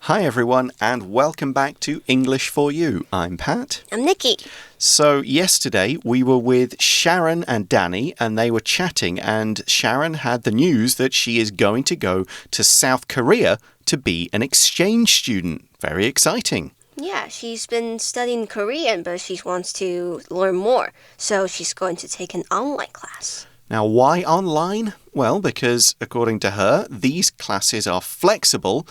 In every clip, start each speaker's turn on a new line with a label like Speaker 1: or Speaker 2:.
Speaker 1: Hi everyone and welcome back to English for You. I'm Pat.
Speaker 2: I'm Nikki.
Speaker 1: So yesterday we were with Sharon and Danny and they were chatting and Sharon had the news that she is going to go to South Korea to be an exchange student. Very exciting.
Speaker 2: Yeah, she's been studying Korean, but she wants to learn more. So she's going to take an online class.
Speaker 1: Now, why online? Well, because according to her, these classes are flexible.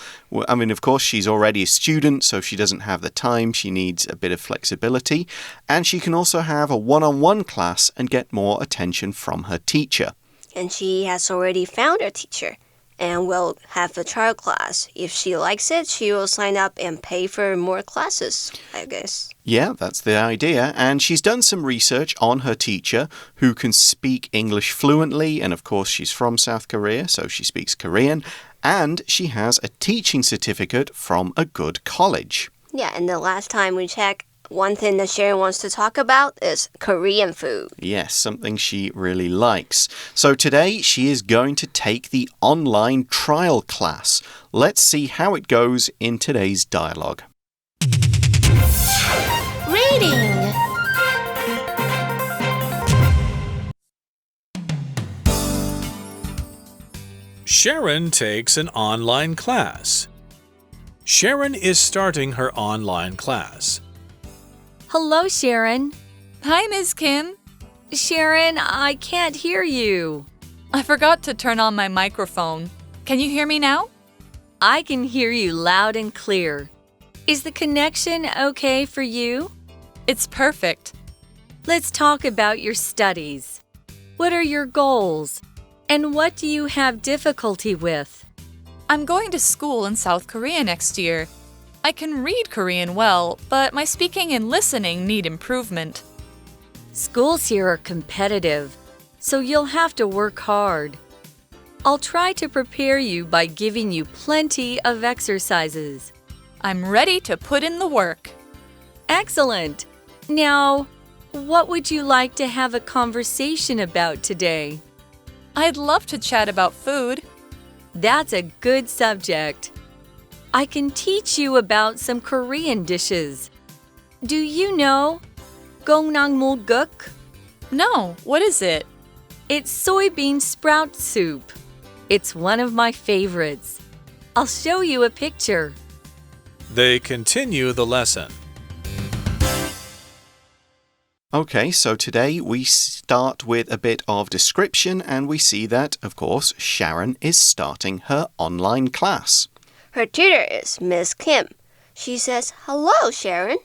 Speaker 1: I mean, of course, she's already a student, so she doesn't have the time. She needs a bit of flexibility. And she can also have a one-on-one class and get more attention from her teacher.
Speaker 2: And she has already found her teacher and will have a trial class. If she likes it, she will sign up and pay for more classes, I guess.
Speaker 1: Yeah, that's the idea. And she's done some research on her teacher who can speak English fluently. And of course, she's from South Korea, so she speaks Korean. And she has a teaching certificate from a good college.
Speaker 2: Yeah, and the last time we checked, one thing that Sharon wants to talk about is Korean food.
Speaker 1: Yes, something she really likes. So today she is going to take the online trial class. Let's see how it goes in today's dialogue.
Speaker 2: Reading.
Speaker 3: Sharon takes an online class. Sharon is starting her online class.
Speaker 4: Hello, Sharon. Hi, Ms. Kim. Sharon, I can't hear you. I forgot to turn on my microphone. Can you hear me now? I can hear you loud and clear. Is the connection okay for you? It's perfect. Let's talk about your studies. What are your goals? And what do you have difficulty with?
Speaker 5: I'm going to school in South Korea next year. I can read Korean well, but my speaking and listening need improvement.
Speaker 4: Schools here are competitive, so you'll have to work hard. I'll try to prepare you by giving you plenty of exercises.
Speaker 5: I'm ready to put in the work.
Speaker 4: Excellent! Now, what would you like to have a conversation about today?
Speaker 5: I'd love to chat about food.
Speaker 4: That's a good subject. I can teach you about some Korean dishes. Do you know gongnangmulguk?
Speaker 5: No, what is it?
Speaker 4: It's soybean sprout soup. It's one of my favorites. I'll show you a picture.
Speaker 3: They continue the lesson.
Speaker 1: Okay, so today we start with a bit of description and we see that, of course, Sharon is starting her online class.
Speaker 2: Her tutor is Miss Kim. She says, "Hello, Sharon."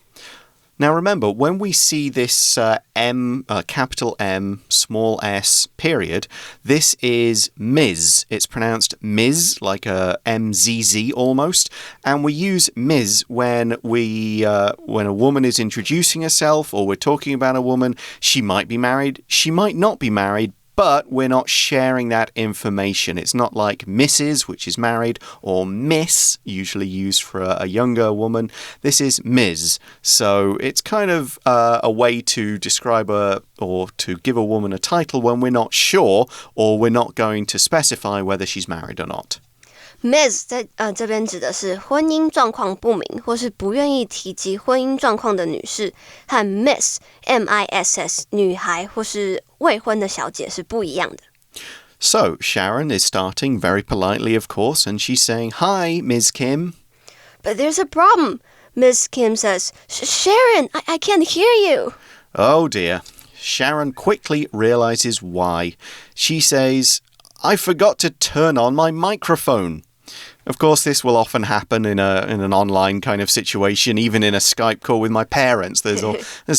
Speaker 1: Now remember, when we see this capital M, small s, period, this is Ms. It's pronounced Ms, like a M-Z-Z almost. And we use Ms when a woman is introducing herself or we're talking about a woman. She might be married, she might not be married, but we're not sharing that information. It's not like Mrs., which is married, or Miss, usually used for a younger woman. This is Ms. So it's kind of a way to describe or to give a woman a title when we're not sure or we're not going to specify whether she's married or not.
Speaker 2: Miss 在这边指的是婚姻状况不明或是不愿意提及婚姻状况的女士，和 Miss M-I-S-S 女孩或是未婚的小姐是不一样的。
Speaker 1: So Sharon is starting very politely, of course, and she's saying, "Hi, Ms. Kim."
Speaker 2: But there's a problem. Miss Kim says, "Sharon, I can't hear you."
Speaker 1: Oh dear. Sharon quickly realizes why. She says, "I forgot to turn on my microphone." Of course, this will often happen in an online kind of situation, even in a Skype call with my parents. There's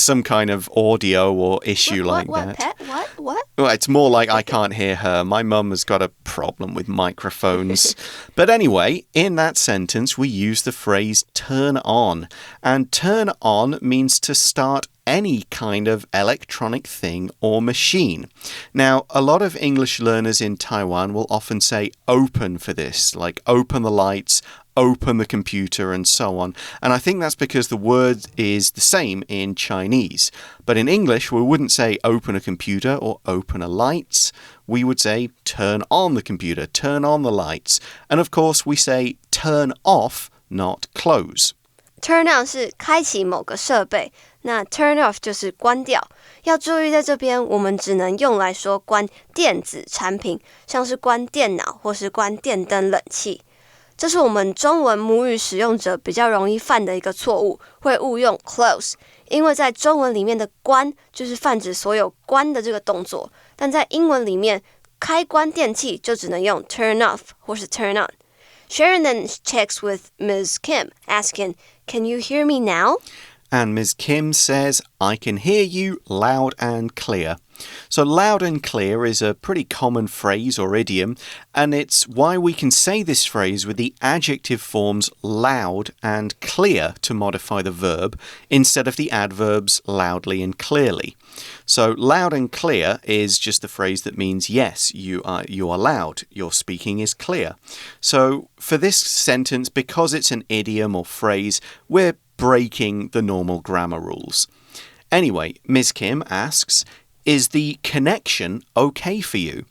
Speaker 1: some kind of audio or issue like that.
Speaker 2: Pet? What?
Speaker 1: Well, it's more like I can't hear her. My mum has got a problem with microphones. But anyway, in that sentence, we use the phrase turn on. And turn on means to start any kind of electronic thing or machine. Now, a lot of English learners in Taiwan will often say open for this, like open the lights, open the computer, and so on. And I think that's because the word is the same in Chinese. But in English, we wouldn't say open a computer or open a lights. We would say turn on the computer, turn on the lights. And of course, we say turn off not close.Turn
Speaker 2: on 是开启某个设备，那 turn off 就是关掉。要注意在这边，我们只能用来说关电子产品，像是关电脑或是关电灯、冷气。这是我们中文母语使用者比较容易犯的一个错误，会误用 close， 因为在中文里面的关就是泛指所有关的这个动作，但在英文里面开关电器就只能用 turn off 或是 turn on。Sharon then checks with Ms. Kim, asking, "Can you hear me now?"
Speaker 1: And Ms. Kim says, I can hear you loud and clear. So loud and clear is a pretty common phrase or idiom, and it's why we can say this phrase with the adjective forms loud and clear to modify the verb instead of the adverbs loudly and clearly. So loud and clear is just the phrase that means yes, you are loud, your speaking is clear. So for this sentence, because it's an idiom or phrase, we're breaking the normal grammar rules. Anyway, Ms. Kim asks, is the connection okay for you?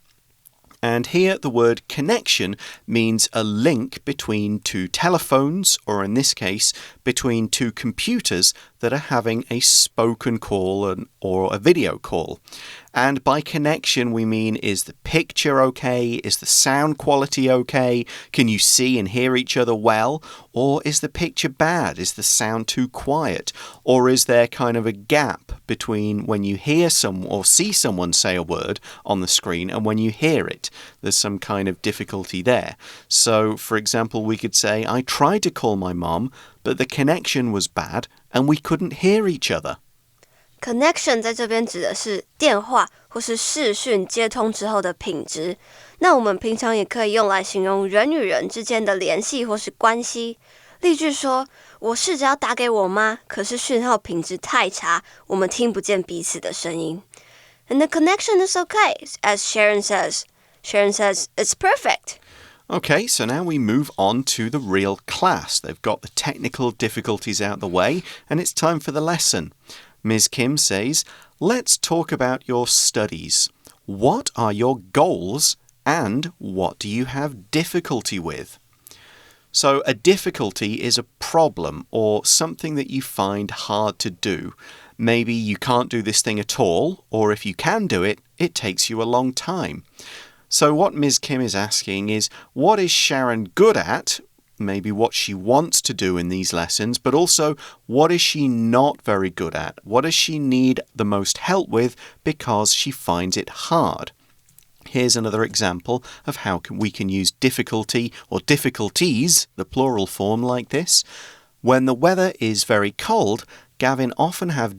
Speaker 1: And here the word connection means a link between two telephones, or in this case, between two computers that are having a spoken call or a video call. And by connection, we mean, is the picture okay? Is the sound quality okay? Can you see and hear each other well? Or is the picture bad? Is the sound too quiet? Or is there kind of a gap between when you hear or see someone say a word on the screen and when you hear it? There's some kind of difficulty there. So, for example, we could say, I tried to call my mom, but the connection was bad and we couldn't hear each other.Connection
Speaker 2: 在这边指的是电话或是视讯接通之后的品质。那我们平常也可以用来形容人与人之间的联系或是关系。例句说，我试着要打给我妈，可是讯号品质太差，我们听不见彼此的声音。And the connection is okay, as Sharon says. Sharon says, it's perfect.Okay,
Speaker 1: so now we move on to the real class. They've got the technical difficulties out the way, and it's time for the lesson. Ms. Kim says, let's talk about your studies. What are your goals, and what do you have difficulty with? So a difficulty is a problem or something that you find hard to do. Maybe you can't do this thing at all, or if you can do it, it takes you a long time.So what Ms. Kim is asking is, what is Sharon good at? Maybe what she wants to do in these lessons, but also what is she not very good at? What does she need the most help with because she finds it hard? Here's another example of how we can use difficulty or difficulties, the plural form, like this. When the weather is very cold, Gavin often has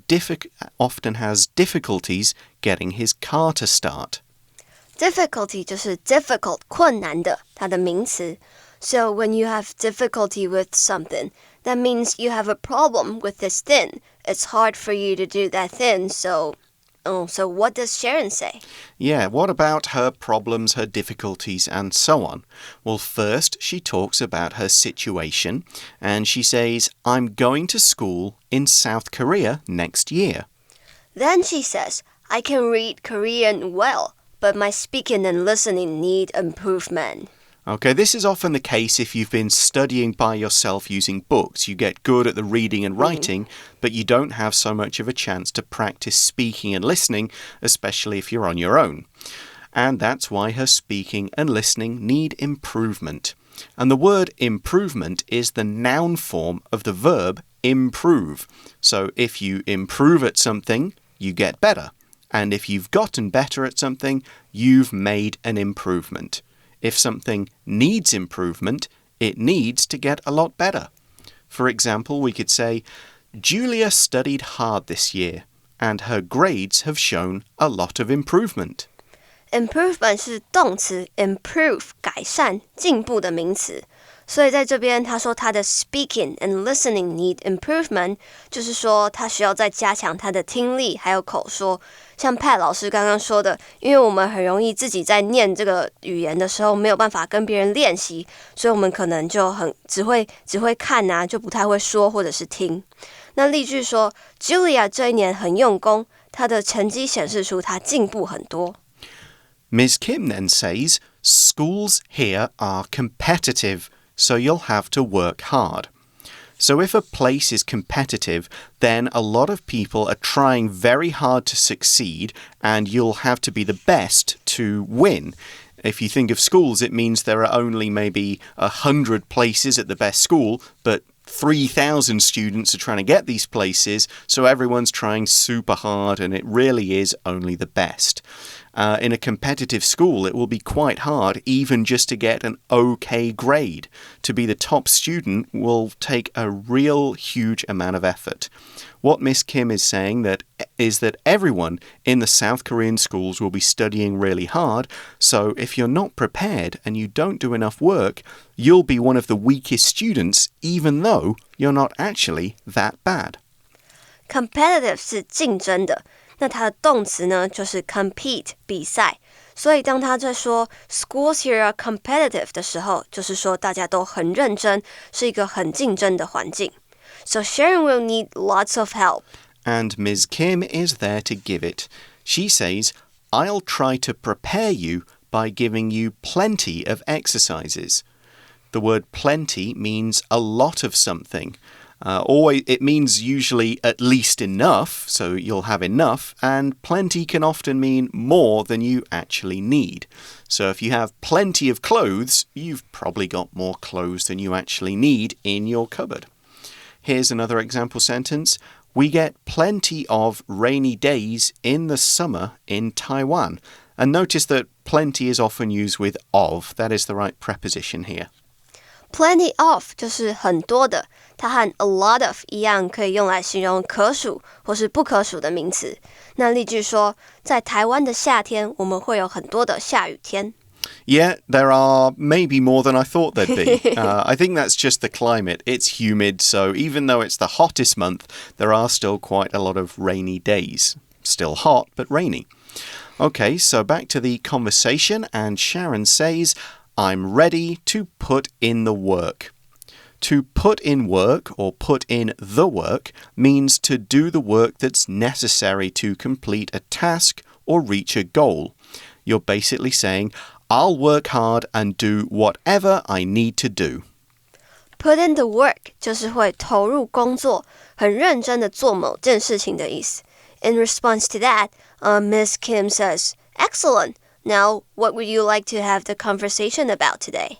Speaker 1: difficulties getting his car to start.Difficulty 就是 difficult 困难的，它的名词。So when you have difficulty with something, that means you have a problem with this thing. It's hard for you to do that thing, so what does Sharon say? Yeah, what about her problems, her difficulties, and so on? Well, first, she talks about her situation, and she says, I'm going to school in South Korea next year. Then she says, I can read Korean well.But my speaking and listening need improvement. Okay, this is often the case if you've been studying by yourself using books. You get good at the reading and writing, but you don't have so much of a chance to practice speaking and listening, especially if you're on your own. And that's why her speaking and listening need improvement. And the word improvement is the noun form of the verb improve. So if you improve at something, you get better.And if you've gotten better at something, you've made an improvement. If something needs improvement, it needs to get a lot better. For example, we could say, Julia studied hard this year, and her grades have shown a lot of improvement. Improvement 是动词 improve 改善进步的名词。所以在这边他说他的 speaking and listening need improvement 就是说他需要再加强他的听力还有口说。像 Pat 老师刚刚说的，因为我们很容易自己在念这个语言的时候没有办法跟别人练习，所以我们可能就只会看啊，就不太会说或者是听。那例句说 Julia 这一年很用功，她的成绩显示出她进步很多。Ms. Kim then says, schools here are competitive.So you'll have to work hard. So if a place is competitive, then a lot of people are trying very hard to succeed, and you'll have to be the best to win. If you think of schools, it means there are only maybe 100 places at the best school, but 3,000 students are trying to get these places, so everyone's trying super hard, and it really is only the best. In a competitive school, it will be quite hard even just to get an okay grade. To be the top student will take a real huge amount of effort. What Miss Kim is saying is that everyone in the South Korean schools will be studying really hard, so if you're not prepared and you don't do enough work, you'll be one of the weakest students even though you're not actually that bad.
Speaker 2: Competitive 是竞争的，那它的动词呢就是 compete 比赛，所以当他在说 schools here are competitive 的时候，就是说大家都很认真，是一个很竞争的环境。So Sharon will need lots of help.
Speaker 1: And Ms. Kim is there to give it. She says, I'll try to prepare you by giving you plenty of exercises. The word plenty means a lot of something. It means usually at least enough, so you'll have enough, and plenty can often mean more than you actually need. So if you have plenty of clothes, you've probably got more clothes than you actually need in your cupboard. Here's another example sentence. We get plenty of rainy days in the summer in Taiwan. And notice that plenty is often used with of. That is the right preposition here.
Speaker 2: Plenty of 就是很多的，它和 a lot of 一样，可以用来形容可数或是不可数的名词。那例句说，在台湾的夏天，我们会有很多的下雨天。
Speaker 1: Yeah, there are maybe more than I thought there'd be. I think that's just the climate. It's humid, so even though it's the hottest month, there are still quite a lot of rainy days. Still hot, but rainy. Okay, so back to the conversation, and Sharon says, I'm ready to put in the work. To put in work or put in the work means to do the work that's necessary to complete a task or reach a goal. You're basically saying, I'll work hard and do whatever I need to do.
Speaker 2: Put in the work 就是会投入工作，很认真的做某件事情的意思。In response to that, Miss Kim says, Excellent. Now, what would you like to have the conversation about today?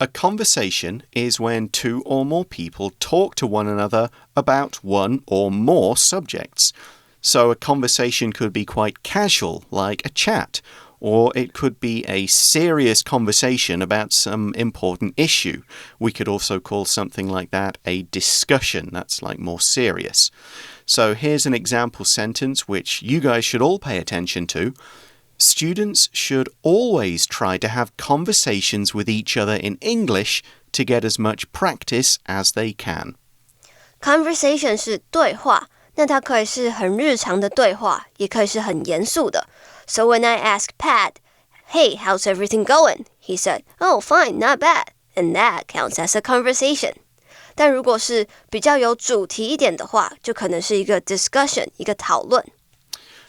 Speaker 1: A conversation is when two or more people talk to one another about one or more subjects. So a conversation could be quite casual, like a chat, or it could be a serious conversation about some important issue. We could also call something like that a discussion. That's like more serious. So here's an example sentence which you guys should all pay attention to. Students should always try to have conversations with each other in English to get as much practice as they can.
Speaker 2: Conversation 是对话，那它可以是很日常的对话，也可以是很严肃的。So when I asked Pat, hey, how's everything going? He said, oh, fine, not bad. And that counts as a conversation. 但如果是比较有主题一点的话，就可能是一个 discussion, 一个讨论。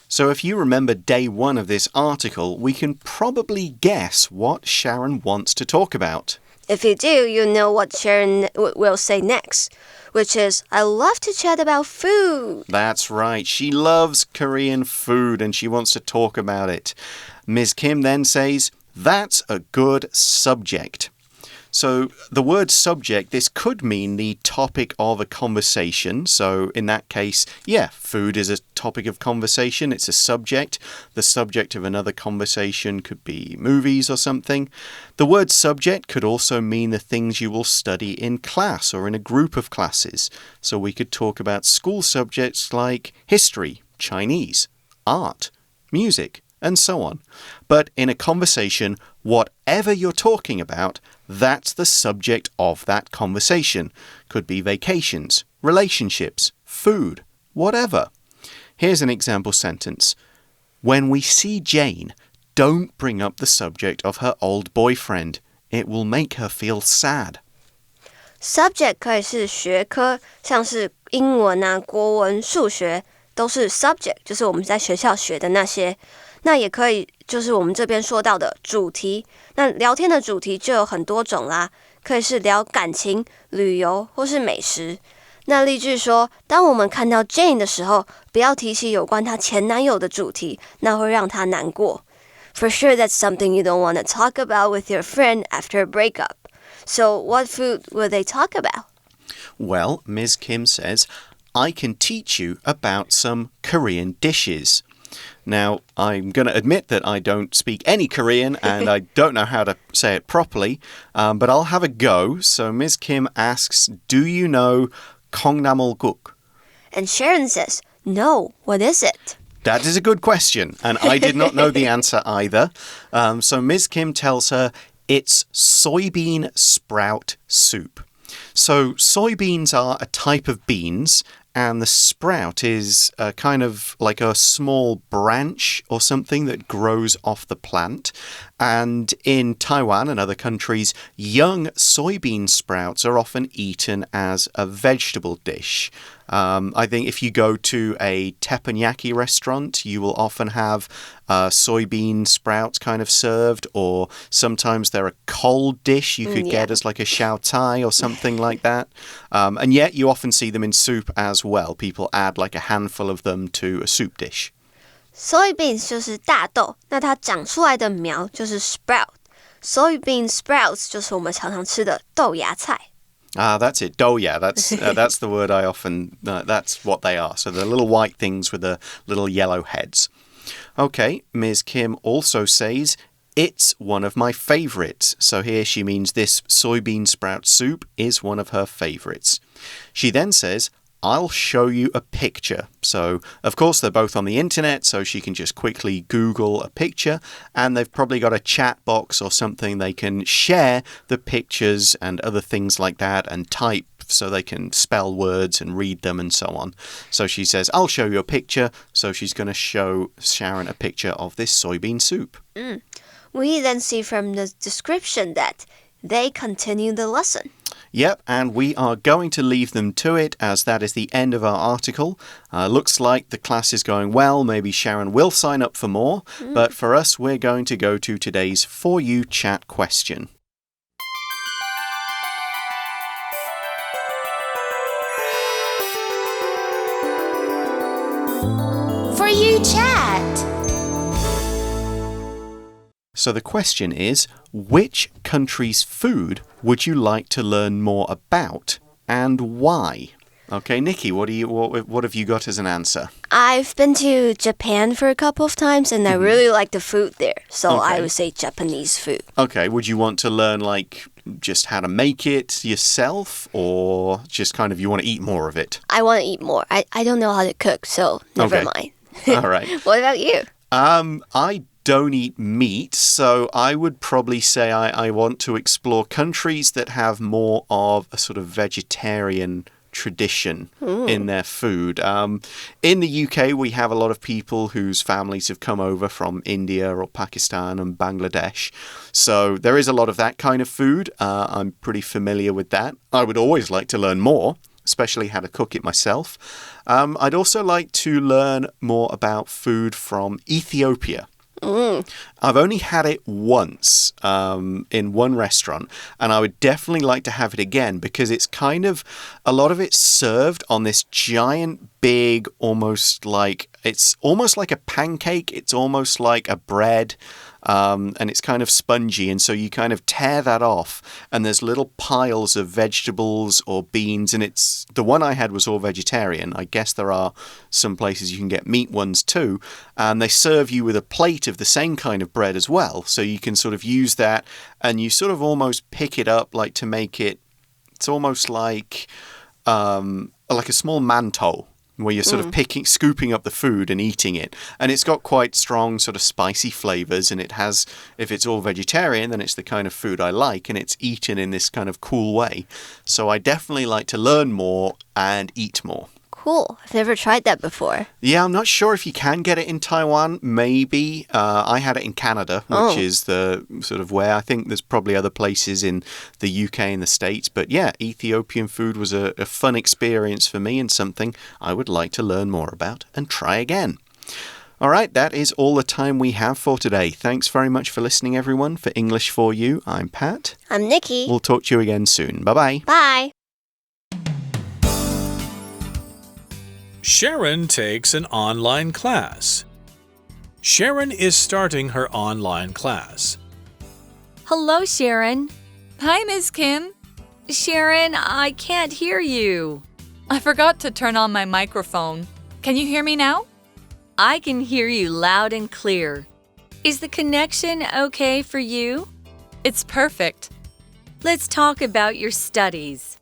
Speaker 1: So if you remember day one of this article, we can probably guess what Sharon wants to talk about.
Speaker 2: If you do, you know what Sharon will say next, which is, I love to chat about food.
Speaker 1: That's right. She loves Korean food and she wants to talk about it. Ms. Kim then says, that's a good subject. So the word subject, this could mean the topic of a conversation. So in that case, yeah, food is a topic of conversation. It's a subject. The subject of another conversation could be movies or something. The word subject could also mean the things you will study in class or in a group of classes. So we could talk about school subjects like history, Chinese, art, music, and so on. But in a conversation, whatever you're talking about, that's the subject of that conversation. Could be vacations, relationships, food, whatever. Here's an example sentence. When we see Jane, don't bring up the subject of her old boyfriend. It will make her feel sad.
Speaker 2: Subject 可以是学科，像是英文啊、国文、数学，都是 subject， 就是我们在学校学的那些。那也可以就是我们这边说到的主题，那聊天的主题就有很多种啦，可以是聊感情、旅游或是美食。那例句说，当我们看到 Jane 的时候，不要提起有关她前男友的主题，那会让她难过。For sure, that's something you don't want to talk about with your friend after a breakup. So, what food will they talk about?
Speaker 1: Well, Ms. Kim says, I can teach you about some Korean dishes. Now, I'm going to admit that I don't speak any Korean and I don't know how to say it properly, but I'll have a go. So Ms. Kim asks, do you know 콩나물국?
Speaker 2: And Sharon says, no, what is it?
Speaker 1: That is a good question, and I did not know the answer either. So Ms. Kim tells her it's soybean sprout soup. So soybeans are a type of beans, and the sprout is kind of like a small branch or something that grows off the plant. And in Taiwan and other countries, young soybean sprouts are often eaten as a vegetable dish. I think if you go to a teppanyaki restaurant, you will often have soybean sprouts kind of served, or sometimes they're a cold dish you could get as like a xiao tai or something like that. And yet you often see them in soup as well. People add like a handful of them to a soup dish.
Speaker 2: Soybeans 就是大豆，那它长出来的苗就是 sprout。Soybean sprouts 就是我们常常吃的豆芽菜。
Speaker 1: That's it. Douya. That's the word I often. That's what they are. So the little white things with the little yellow heads. Okay, Ms. Kim also says it's one of my favorites. So here she means this soybean sprout soup is one of her favorites. She then says, I'll show you a picture. So, of course, they're both on the internet, so she can just quickly Google a picture, and they've probably got a chat box or something they can share the pictures and other things like that and type so they can spell words and read them and so on. So she says, I'll show you a picture. So she's going to show Sharon a picture of this soybean soup.
Speaker 2: We then see from the description that they continue the lesson.
Speaker 1: Yep, and we are going to leave them to it as that is the end of our article. Looks like the class is going well. Maybe Sharon will sign up for more. But for us, we're going to go to today's For You chat question.
Speaker 6: For You chat.
Speaker 1: So the question is, which country's food would you like to learn more about and why? Okay, Nikki, what have you got as an answer?
Speaker 2: I've been to Japan for a couple of times and I really like the food there. So I would say Japanese food.
Speaker 1: Okay, would you want to learn like just how to make it yourself or just kind of you want to eat more of it?
Speaker 2: I want to eat more. I don't know how to cook, so never mind.
Speaker 1: All right.
Speaker 2: What about you?
Speaker 1: I don't eat meat, so I would probably say I want to explore countries that have more of a sort of vegetarian tradition in their food. In the UK, we have a lot of people whose families have come over from India or Pakistan and Bangladesh. So there is a lot of that kind of food. I'm pretty familiar with that. I would always like to learn more, especially how to cook it myself. I'd also like to learn more about food from Ethiopia. I've only had it once in one restaurant, and I would definitely like to have it again because it's kind of, a lot of it's served on this giant, big, it's almost like a pancake, it's almost like a bread, and it's kind of spongy, and so you kind of tear that off, and there's little piles of vegetables or beans, and the one I had was all vegetarian. I guess there are some places you can get meat ones too, and they serve you with a plate of the same kind of bread as well, so you can sort of use that, and you sort of almost pick it up like to make it, it's almost like a small mantou, where you're sort of scooping up the food and eating it. And it's got quite strong sort of spicy flavors, and it has, if it's all vegetarian, then it's the kind of food I like, and it's eaten in this kind of cool way. So I definitely like to learn more and eat more.
Speaker 2: Cool. I've never tried that before.
Speaker 1: Yeah, I'm not sure if you can get it in Taiwan. Maybe. I had it in Canada, which is the sort of where I think there's probably other places in the UK and the States. But yeah, Ethiopian food was a fun experience for me and something I would like to learn more about and try again. All right, that is all the time we have for today. Thanks very much for listening, everyone. For English for You, I'm Pat.
Speaker 2: I'm Nikki.
Speaker 1: We'll talk to you again soon. Bye-bye.
Speaker 2: Bye.
Speaker 3: Sharon takes an online class. Sharon is starting her online class.
Speaker 4: Hello, Sharon. Hi, Ms. Kim. Sharon, I can't hear you. I forgot to turn on my microphone. Can you hear me now? I can hear you loud and clear. Is the connection okay for you? It's perfect. Let's talk about your studies.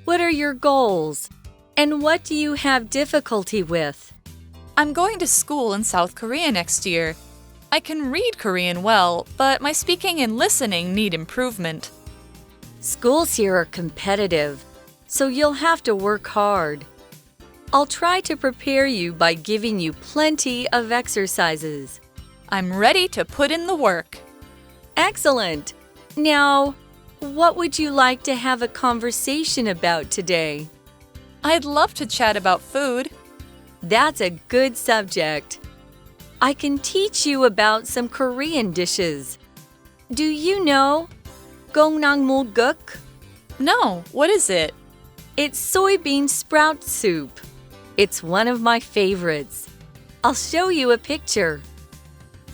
Speaker 4: What are your goals? And what do you have difficulty with?
Speaker 5: I'm going to school in South Korea next year. I can read Korean well, but my speaking and listening need improvement.
Speaker 4: Schools here are competitive, so you'll have to work hard. I'll try to prepare you by giving you plenty of exercises.
Speaker 5: I'm ready to put in the work.
Speaker 4: Excellent! Now, what would you like to have a conversation about today?
Speaker 5: I'd love to chat about food.
Speaker 4: That's a good subject. I can teach you about some Korean dishes. Do you know gongnangmulguk?
Speaker 5: No, what is it?
Speaker 4: It's soybean sprout soup. It's one of my favorites. I'll show you a picture.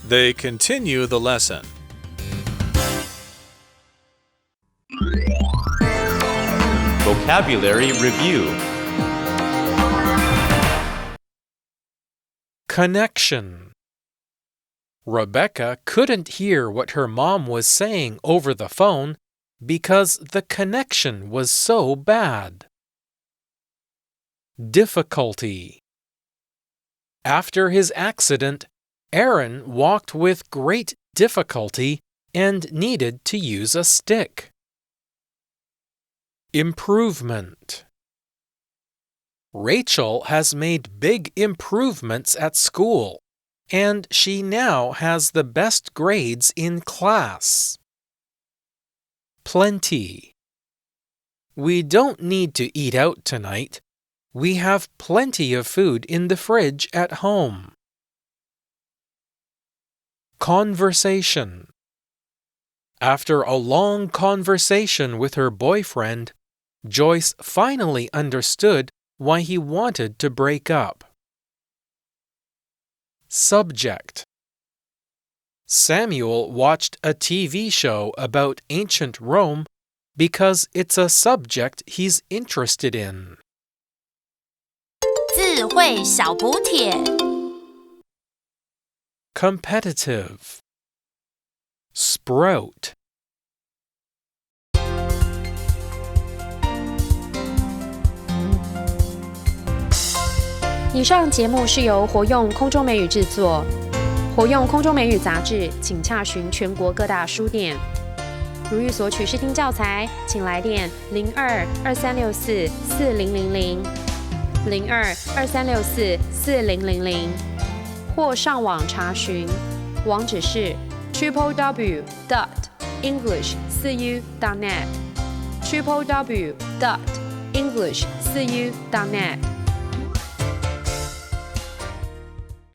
Speaker 3: They continue the lesson.
Speaker 7: Vocabulary Review.
Speaker 8: Connection. Rebecca couldn't hear what her mom was saying over the phone because the connection was so bad. Difficulty. After his accident, Aaron walked with great difficulty and needed to use a stick. Improvement. Rachel has made big improvements at school, and she now has the best grades in class. Plenty. We don't need to eat out tonight. We have plenty of food in the fridge at home. Conversation. After a long conversation with her boyfriend, Joyce finally understood why he wanted to break up. Subject. Samuel watched a TV show about ancient Rome because it's a subject he's interested in.
Speaker 6: 字汇小补帖
Speaker 8: Competitive. Sprout.
Speaker 9: 以上节目是由活用空中美语制作，活用空中美语杂志，请洽询全国各大书店。如欲索取试听教材，请来电02-2364-4000 02-2364-4000，或上网查询，网址是 www.english4u.net www.english4u.net